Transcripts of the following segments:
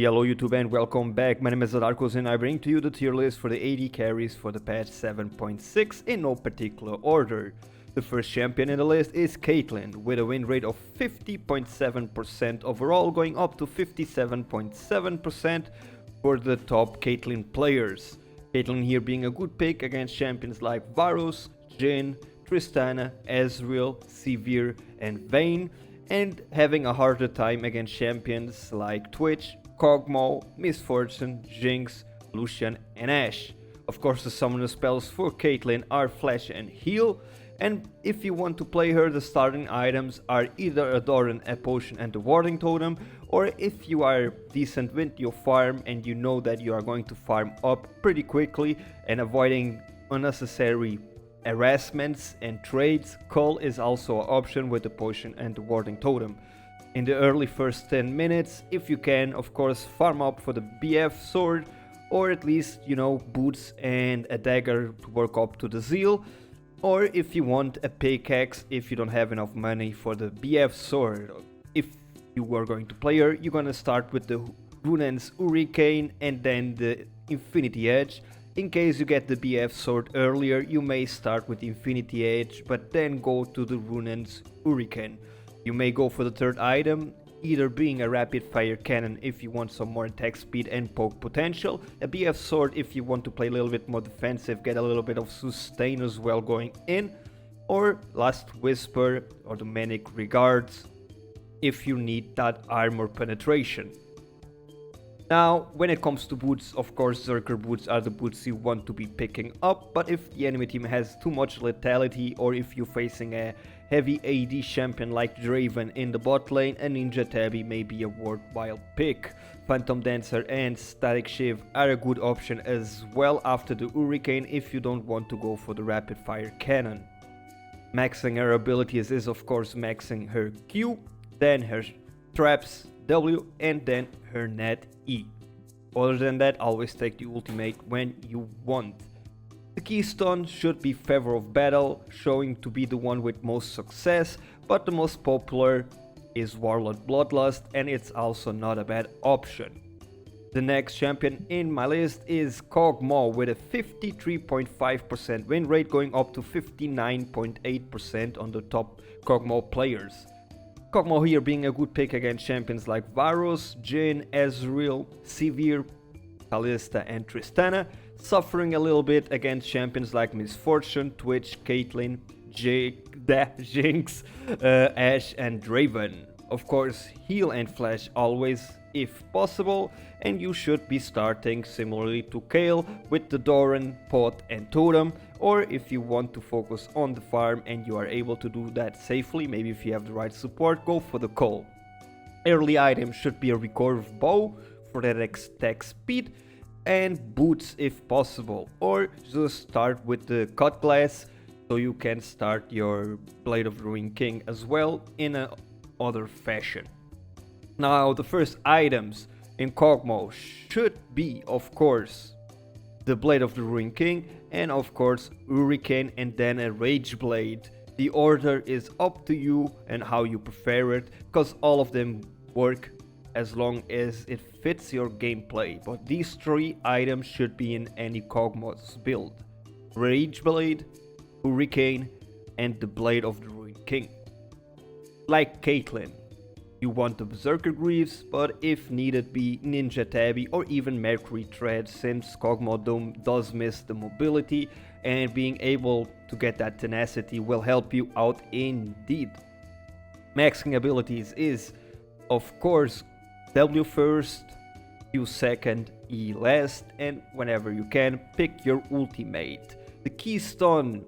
Hello YouTube and welcome back. My name is Zadarkus and I bring to you the tier list for the AD carries for the patch 7.6 in no particular order. The first champion in the list is Caitlyn with a win rate of 50.7% overall, going up to 57.7% for the top Caitlyn players. Caitlyn here being a good pick against champions like Varus, Jhin, Tristana, Ezreal, Sivir and Vayne, and having a harder time against champions like Twitch, Kog'Maw, Misfortune, Jinx, Lucian and Ashe. Of course, the summoner spells for Caitlyn are Flash and Heal, and if you want to play her, the starting items are either a Doran, a Potion and a Warding Totem, or if you are decent with your farm and you know that you are going to farm up pretty quickly and avoiding unnecessary harassments and trades, Cole is also an option with the Potion and the Warding Totem. In the early first 10 minutes, if you can, of course, farm up for the BF sword, or at least, boots and a dagger to work up to the Zeal, or if you want a pickaxe if you don't have enough money for the BF sword. If you are going to play her, you're gonna start with the Runaan's Hurricane and then the Infinity Edge. In case you get the BF sword earlier, you may start with Infinity Edge, but then go to the Runaan's Hurricane. You may go for the third item, either being a rapid fire cannon if you want some more attack speed and poke potential, a BF sword if you want to play a little bit more defensive, get a little bit of sustain as well going in, or Last Whisper or the Manic Regards if you need that armor penetration. Now, when it comes to boots, of course, Zerker boots are the boots you want to be picking up, but if the enemy team has too much lethality, or if you're facing a heavy AD champion like Draven in the bot lane, a Ninja Tabby may be a worthwhile pick. Phantom Dancer and Static Shiv are a good option as well after the Hurricane if you don't want to go for the rapid fire cannon. Maxing her abilities is of course maxing her Q, then her traps, W, and then her net E. Other than that, always take the ultimate when you want. The keystone should be Feather of Battle, showing to be the one with most success, but the most popular is Warlord Bloodlust, and it's also not a bad option. The next champion in my list is Kog'Maw with a 53.5% win rate, going up to 59.8% on the top Kog'Maw players. Kog'Maw here being a good pick against champions like Varus, Jhin, Ezreal, Sivir, Kalista and Tristana, suffering a little bit against champions like Misfortune, Twitch, Caitlyn, Jinx, Ashe and Draven. Of course, heal and flash always if possible, and you should be starting similarly to Kayle with the Doran, Pot and Totem, or if you want to focus on the farm and you are able to do that safely, maybe if you have the right support, go for the Cole. Early items should be a recurve bow for that attack speed, and boots if possible, or just start with the cut glass so you can start your Blade of the Ruined King as well in a other fashion. Now the first items in Kog'Maw should be of course the Blade of the Ruined King and of course Hurricane and then a Rage Blade. The order is up to you and how you prefer it, because all of them work as long as it fits your gameplay, but these three items should be in any Kog'Maw's build: Rage Blade, Hurricane and the Blade of the Ruined King. Like Caitlyn, you want the Berserker Greaves, but if needed be Ninja Tabby or even Mercury Thread, since Kog'Maw does miss the mobility, and being able to get that tenacity will help you out indeed. Maxing abilities is of course W first, Q second, E last, and whenever you can, pick your ultimate. The keystone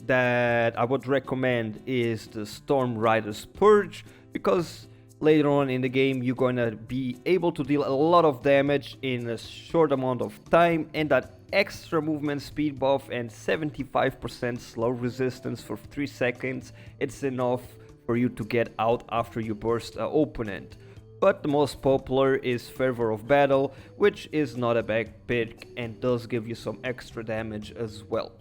that I would recommend is the Storm Rider's Purge, because later on in the game you're gonna be able to deal a lot of damage in a short amount of time, and that extra movement speed buff and 75% slow resistance for 3 seconds, it's enough for you to get out after you burst an opponent. But the most popular is Fervor of Battle, which is not a bad pick and does give you some extra damage as well.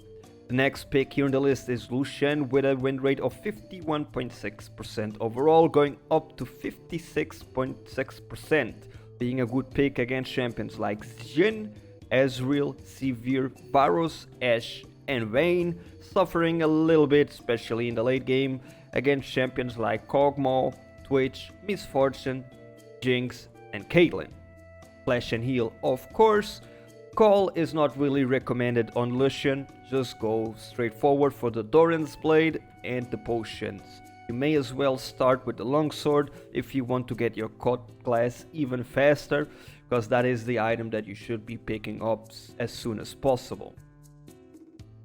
The next pick here on the list is Lucian with a win rate of 51.6% overall, going up to 56.6%. being a good pick against champions like Jhin, Ezreal, Sivir, Varus, Ashe, and Vayne, suffering a little bit, especially in the late game, against champions like Kog'Maw, Twitch, Miss Fortune, Jinx, and Caitlyn. Flash and heal, of course. Call is not really recommended on Lucian, just go straight forward for the Doran's Blade and the potions. You may as well start with the longsword if you want to get your cut class even faster, because that is the item that you should be picking up as soon as possible.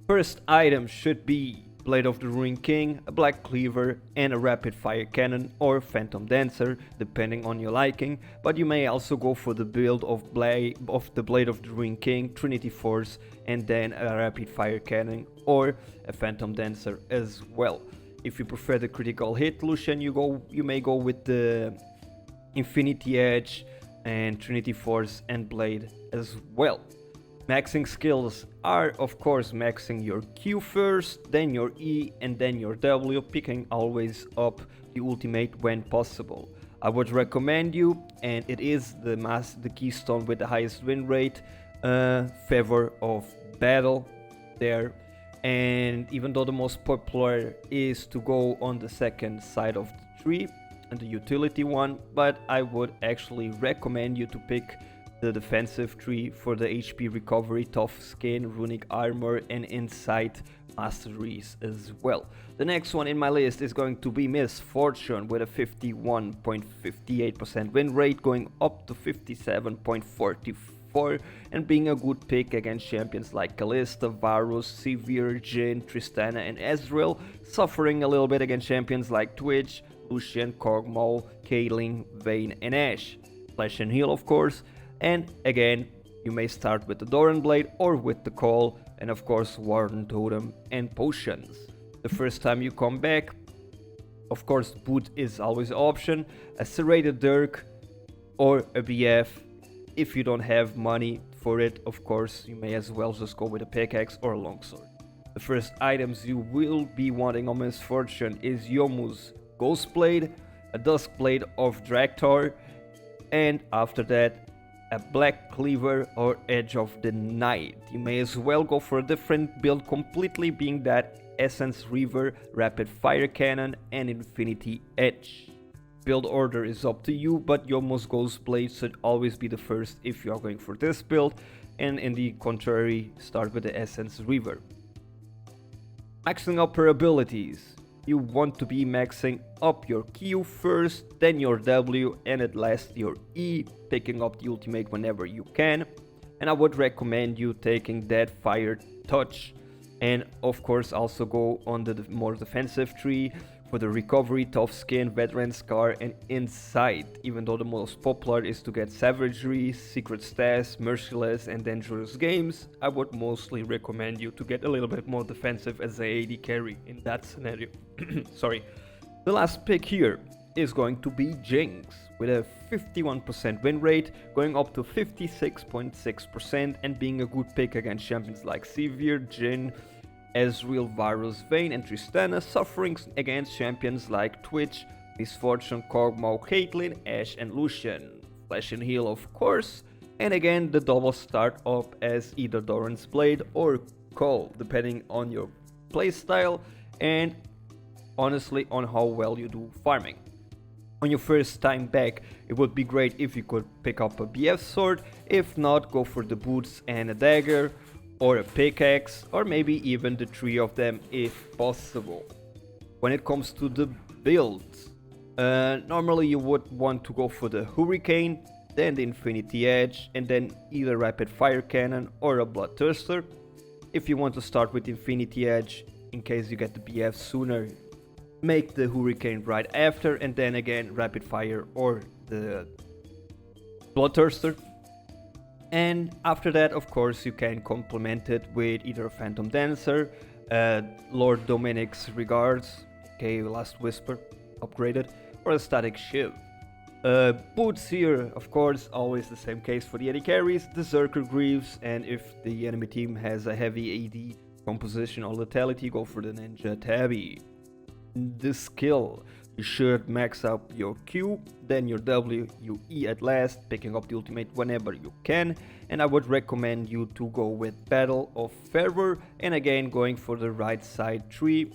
First item should be Blade of the Ruined King, a Black Cleaver, and a Rapid Fire Cannon or Phantom Dancer, depending on your liking, but you may also go for the build of the Blade of the Ruined King, Trinity Force, and then a Rapid Fire Cannon or a Phantom Dancer as well. If you prefer the critical hit Lucian, you may go with the Infinity Edge and Trinity Force and Blade as well. Maxing skills are of course maxing your Q first, then your E, and then your W, picking always up the ultimate when possible. I would recommend you, and it is the keystone with the highest win rate, Favor of Battle there. And even though the most popular is to go on the second side of the tree and the utility one, but I would actually recommend you to pick the defensive tree for the HP recovery, tough skin, runic armor, and insight masteries as well. The next one in my list is going to be Miss Fortune with a 51.58% win rate, going up to 57.44%. And being a good pick against champions like Kalista, Varus, Sivir, Jhin, Tristana, and Ezreal, suffering a little bit against champions like Twitch, Lucian, Kog'Maw, Caitlyn, Vayne, and Ashe. Flash and heal, of course, and again, you may start with the Doran Blade or with the Call, and of course Warden Totem and potions. The first time you come back, of course boot is always an option, a Serrated Dirk or a BF. If you don't have money for it, of course, you may as well just go with a pickaxe or a longsword. The first items you will be wanting on Miss Fortune is Youmuu's Ghost Blade, a Dusk Blade of Draktar, and after that, a Black Cleaver or Edge of the Night. You may as well go for a different build completely, being that Essence Reaver, Rapid Fire Cannon, and Infinity Edge. Build order is up to you, but Youmuu's Ghost Blade should always be the first if you are going for this build, and in the contrary, start with the Essence Reaver. Maxing up her abilities. You want to be maxing up your Q first, then your W, and at last your E, picking up the ultimate whenever you can. And I would recommend you taking that Fire Touch, and of course also go on the more defensive tree for the recovery, tough skin, veteran scar, and insight. Even though the most popular is to get savagery, secret stash, merciless, and dangerous games, I would mostly recommend you to get a little bit more defensive as a AD carry in that scenario. Sorry. The last pick here is going to be Jinx with a 51% win rate, going up to 56.6%, and being a good pick against champions like Sivir, Jhin, Ezreal, Varus, Vayne, and Tristana, suffering against champions like Twitch, Miss Fortune, Kog'Maw, Caitlyn, Ashe, and Lucian. Flash and heal, of course, and again the double start up as either Doran's Blade or Call, depending on your playstyle and honestly on how well you do farming. On your first time back, it would be great if you could pick up a BF sword. If not, go for the boots and a dagger, or a pickaxe, or maybe even the three of them if possible. When it comes to the builds, normally you would want to go for the Hurricane, then the Infinity Edge, and then either Rapid Fire Cannon or a Bloodthirster. If you want to start with Infinity Edge, in case you get the BF sooner, make the Hurricane right after, and then again Rapid Fire or the Bloodthirster. And after that, of course, you can complement it with either a Phantom Dancer, Lord Dominic's Regards, aka Last Whisper, upgraded, or a Static Shiv. Boots here, of course, always the same case for the AD carries, the Zerker Greaves, and if the enemy team has a heavy AD composition or lethality, go for the Ninja Tabby. The skill. You should max up your Q, then your W, you E at last, picking up the ultimate whenever you can, and I would recommend you to go with Battle of Fervor, and again going for the right side tree,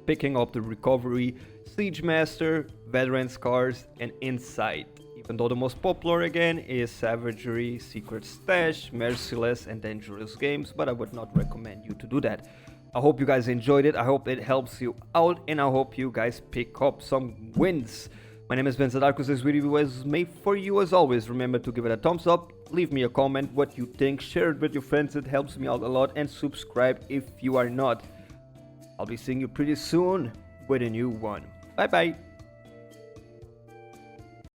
picking up the Recovery, Siege Master, Veteran Scars, and Insight. Even though the most popular again is Savagery, Secret Stash, Merciless, and Dangerous Games, but I would not recommend you to do that. I hope you guys enjoyed it, I hope it helps you out, and I hope you guys pick up some wins. My name is Zadarkus, this video was made for you as always. Remember to give it a thumbs up, leave me a comment what you think, share it with your friends, it helps me out a lot, and subscribe if you are not. I'll be seeing you pretty soon with a new one. Bye bye.